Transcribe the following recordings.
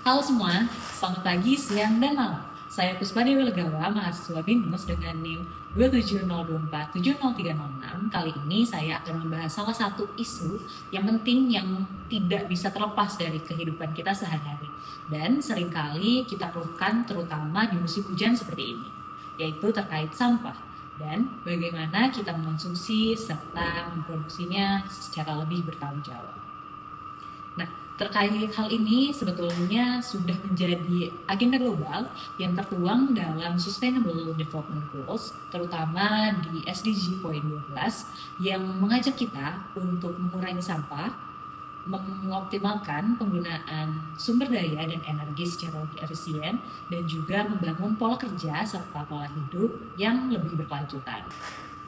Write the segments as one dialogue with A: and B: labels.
A: Halo semua, selamat pagi, siang, dan malam. Saya Puspa Dewi Legawa, mahasiswa BINUS dengan NIM 270247036. Kali ini saya akan membahas salah satu isu yang penting yang tidak bisa terlepas dari kehidupan kita sehari-hari. Dan seringkali kita keluhkan terutama di musim hujan seperti ini, yaitu terkait sampah. Dan bagaimana kita mengonsumsi serta memproduksinya secara lebih bertanggung jawab. Nah, terkait hal ini sebetulnya sudah menjadi agenda global yang tertuang dalam Sustainable Development Goals, terutama di SDG poin 12 yang mengajak kita untuk mengurangi sampah, mengoptimalkan penggunaan sumber daya dan energi secara lebih efisien, dan juga membangun pola kerja serta pola hidup yang lebih berkelanjutan.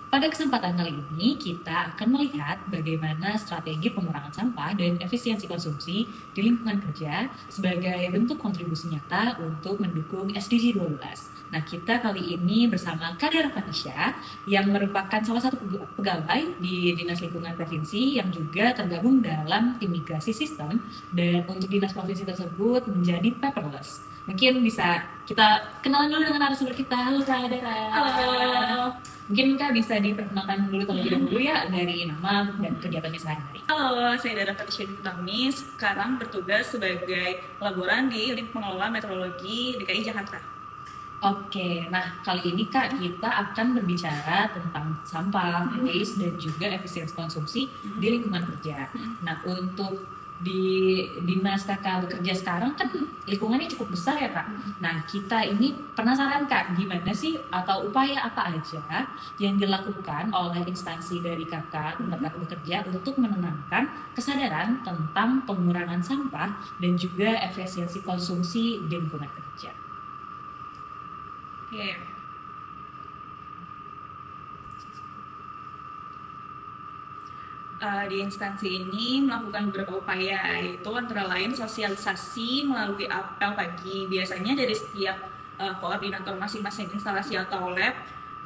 A: Pada kesempatan kali ini, kita akan melihat bagaimana strategi pengurangan sampah dan efisiensi konsumsi di lingkungan kerja sebagai bentuk kontribusi nyata untuk mendukung SDG 12. Nah, kita kali ini bersama Kadera Fatisha yang merupakan salah satu pegawai di Dinas Lingkungan Provinsi yang juga tergabung dalam tim migrasi sistem, dan untuk dinas provinsi tersebut menjadi paperless. Mungkin bisa kita kenalan dulu dengan narasumber kita. Halo Kadera.
B: Halo.
A: Mungkin Kak bisa diperkenalkan dulu terlebih dahulu ya dari nama dan kegiatannya sehari-hari.
B: Halo, saya Dara Fatisha Dutami, sekarang bertugas sebagai laboran di Unit Pengelola Meteorologi DKI Jakarta.
A: Oke, nah kali ini Kak kita akan berbicara tentang sampah, waste, dan juga efisiensi konsumsi di lingkungan kerja. Nah, untuk di dinas kakak bekerja sekarang kan lingkungannya cukup besar ya Kak. Nah, kita ini penasaran Kak, gimana sih atau upaya apa aja yang dilakukan oleh instansi dari kakak tempat kakak bekerja untuk menenangkan kesadaran tentang pengurangan sampah dan juga efisiensi konsumsi di lingkungan kerja.
B: Oke. Di instansi ini melakukan beberapa upaya, yaitu antara lain sosialisasi melalui apel pagi. Biasanya dari setiap koordinator masing-masing instalasi atau lab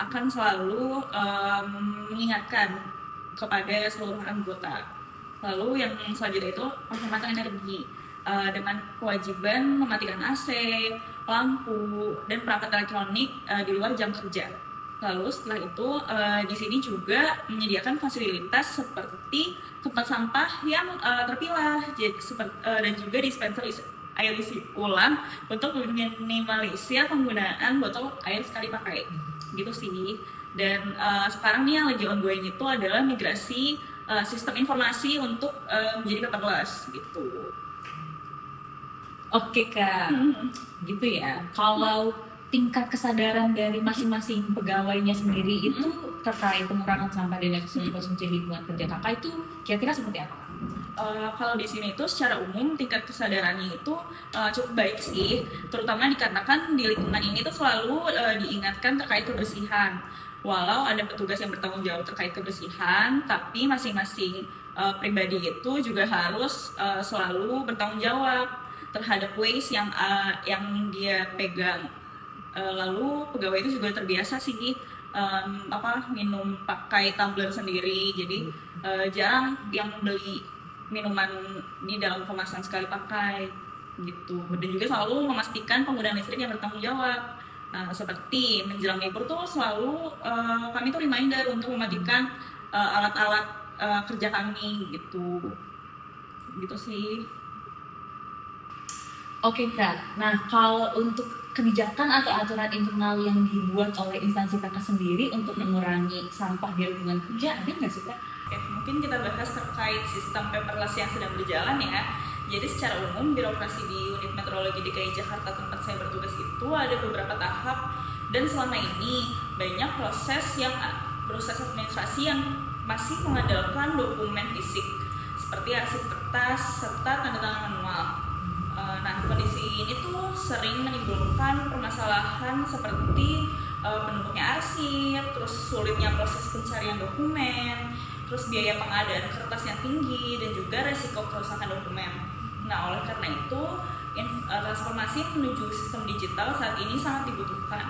B: akan selalu mengingatkan kepada seluruh anggota. Lalu yang selanjutnya itu penghematan energi dengan kewajiban mematikan AC, lampu, dan perangkat elektronik di luar jam kerja. Lalu setelah itu di sini juga menyediakan fasilitas seperti tempat sampah yang terpilah, dan juga dispenser air isi ulang untuk meminimalisir penggunaan botol air sekali pakai, gitu sih. Dan sekarang nih yang lagi ongoing itu adalah migrasi sistem informasi untuk menjadi paperless gitu.
A: Oke Kak, gitu ya. Kalau tingkat kesadaran dari masing-masing pegawainya sendiri itu terkait pengurangan sampah dan efisiensi konsumsi lingkungan kerja kakak itu kira-kira seperti apa?
B: Kalau di sini itu secara umum tingkat kesadarannya itu cukup baik sih, terutama dikarenakan di lingkungan ini tuh selalu diingatkan terkait kebersihan. Walau ada petugas yang bertanggung jawab terkait kebersihan, tapi masing-masing pribadi itu juga harus selalu bertanggung jawab terhadap waste yang dia pegang. Lalu pegawai itu juga terbiasa sih minum pakai tumbler sendiri, jadi jarang yang beli minuman di dalam kemasan sekali pakai gitu. Dan juga selalu memastikan penggunaan listrik yang bertanggung jawab. Seperti menjelang libur tuh selalu kami tuh reminder untuk mematikan alat-alat kerja kami gitu sih.
A: Oke Kak, nah kalau untuk kebijakan atau aturan internal yang dibuat oleh instansi kakak sendiri untuk mengurangi sampah di lingkungan kerja, ada nggak sih Kak?
B: Oke, mungkin kita bahas terkait sistem paperless yang sedang berjalan ya. Jadi secara umum birokrasi di Unit Meteorologi DKI Jakarta tempat saya bertugas itu ada beberapa tahap, dan selama ini banyak proses administrasi yang masih mengandalkan dokumen fisik seperti arsip kertas serta tanda tangan manual. Nah, kondisi ini tuh sering menimbulkan permasalahan seperti penumpuknya arsip, terus sulitnya proses pencarian dokumen, terus biaya pengadaan kertas yang tinggi, dan juga resiko kerusakan dokumen. Nah, oleh karena itu transformasi menuju sistem digital saat ini sangat dibutuhkan.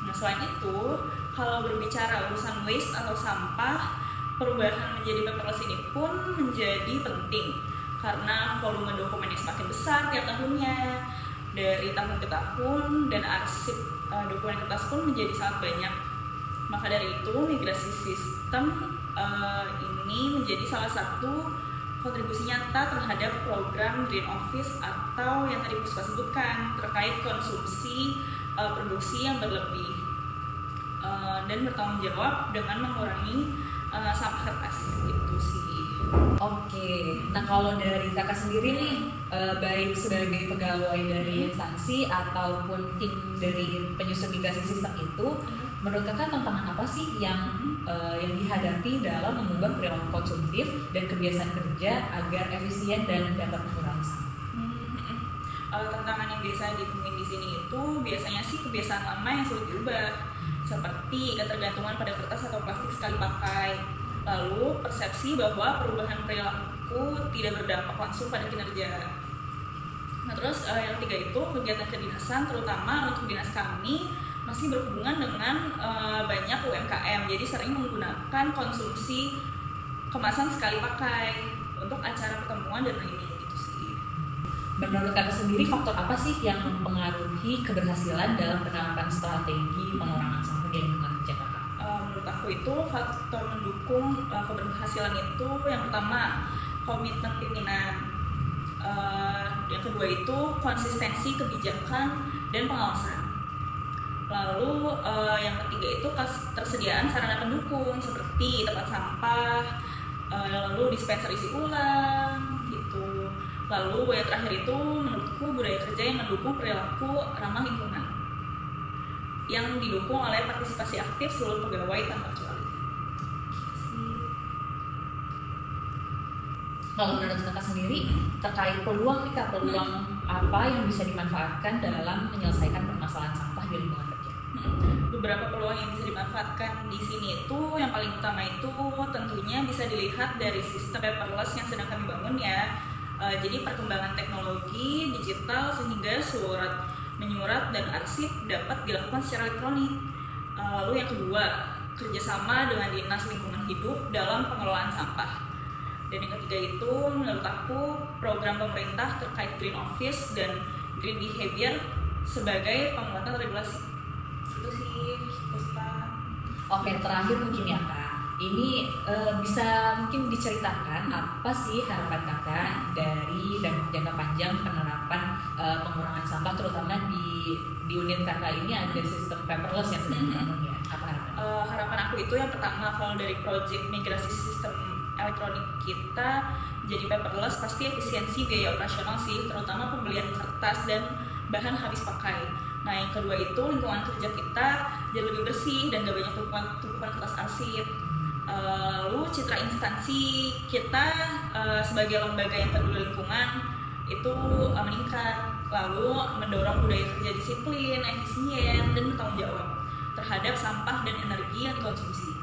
B: Nah, selain itu, kalau berbicara urusan waste atau sampah, perubahan menjadi paperless ini pun menjadi penting. karena volume dokumennya semakin besar tiap tahunnya dari tahun ke tahun, dan arsip dokumen kertas pun menjadi sangat banyak. Maka dari itu migrasi sistem ini menjadi salah satu kontribusi nyata terhadap program Green Office atau yang tadi Puspa sebutkan terkait konsumsi produksi yang berlebih dan bertanggung jawab dengan mengurangi sampah kertas. Itu sih.
A: Oke, nah kalau dari kakak sendiri nih, baik sebagai pegawai dari instansi ataupun tim dari penyusun migrasi sistem itu, menurut kakak tantangan apa sih yang dihadapi dalam mengubah perilaku konsumtif dan kebiasaan kerja agar efisien dan dapat mengurangi sampah?
B: Tantangan yang biasa ditemuin di sini itu biasanya sih kebiasaan lama yang sulit diubah, seperti ketergantungan pada kertas atau plastik sekali pakai. Lalu persepsi bahwa perubahan perilaku tidak berdampak langsung pada kinerja. Nah terus yang ketiga itu kegiatan kedinasan, terutama untuk dinas kami masih berhubungan dengan banyak UMKM, jadi sering menggunakan konsumsi kemasan sekali pakai untuk acara pertemuan dan lainnya gitu sih.
A: Menurut kakak sendiri faktor apa sih yang mempengaruhi keberhasilan dalam penerapan strategi pengurangan sampah di lingkungan kerja kakak?
B: Menurut aku itu faktor mendukung keberhasilan itu yang pertama komitmen pimpinan, yang kedua itu konsistensi kebijakan dan pengawasan, lalu yang ketiga itu ketersediaan sarana pendukung seperti tempat sampah, lalu dispenser isi ulang gitu, lalu yang terakhir itu menurutku budaya kerja yang mendukung perilaku ramah lingkungan yang didukung oleh partisipasi aktif seluruh pegawai tanpa kecuali.
A: Kalau menurut kakak sendiri terkait peluang nih kak, peluang apa yang bisa dimanfaatkan dalam menyelesaikan permasalahan sampah di lingkungan kerja?
B: Beberapa peluang yang bisa dimanfaatkan di sini itu yang paling utama itu tentunya bisa dilihat dari sistem paperless yang sedang kami bangun ya. Jadi perkembangan teknologi digital sehingga surat menyurat dan arsip dapat dilakukan secara elektronik. Lalu yang kedua, kerjasama dengan dinas lingkungan hidup dalam pengelolaan sampah. Dan yang ketiga itu menurut aku program pemerintah terkait Green Office dan Green Behavior sebagai penguatan regulasi. Itu sih, Puspa.
A: Oke, terakhir mungkin ya kak, ini bisa mungkin diceritakan apa sih harapan kakak dari dampak jangka panjang penerapan pengurangan sampah, terutama di unit kakak ini ada sistem paperless yang sedang dibangun ya. Apa harapan?
B: Harapan aku itu yang pertama, kalau dari proyek migrasi sistem elektronik kita jadi paperless pasti efisiensi biaya operasional sih, terutama pembelian kertas dan bahan habis pakai. Nah yang kedua itu lingkungan kerja kita jadi lebih bersih dan gak banyak tumpukan kertas arsip. Lalu citra instansi kita sebagai lembaga yang peduli lingkungan itu meningkat, lalu mendorong budaya kerja disiplin, efisien, dan bertanggung jawab terhadap sampah dan energi yang dikonsumsi.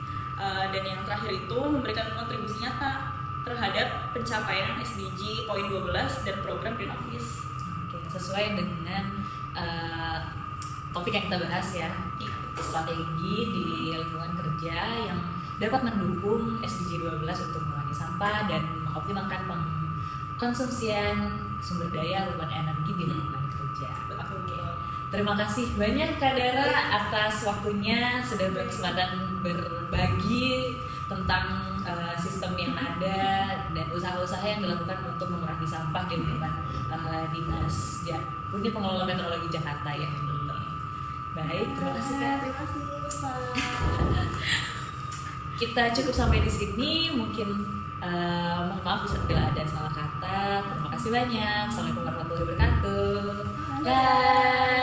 B: Dan yang terakhir itu memberikan kontribusi nyata terhadap pencapaian SDG poin 12 dan program Green Office.
A: Oke, sesuai dengan topik yang kita bahas ya, strategi di lingkungan kerja yang dapat mendukung SDG 12 untuk mengurangi sampah dan mengoptimalkan konsumsian sumber daya ruang energi di lingkungan kerja. Oke. Terima kasih banyak Kak Dara atas waktunya, sudah berkesempatan berbagi tentang sistem yang ada dan usaha-usaha yang dilakukan untuk mengurangi sampah di lingkungan dinas Unit Pengelola Meteorologi Jakarta ya. Baik, terima kasih Kak.
B: Terima kasih Pak.
A: Kita cukup sampai di sini, mungkin mohon maaf bila ada salah kata. Terima kasih banyak. Assalamualaikum warahmatullahi wabarakatuh. Bye.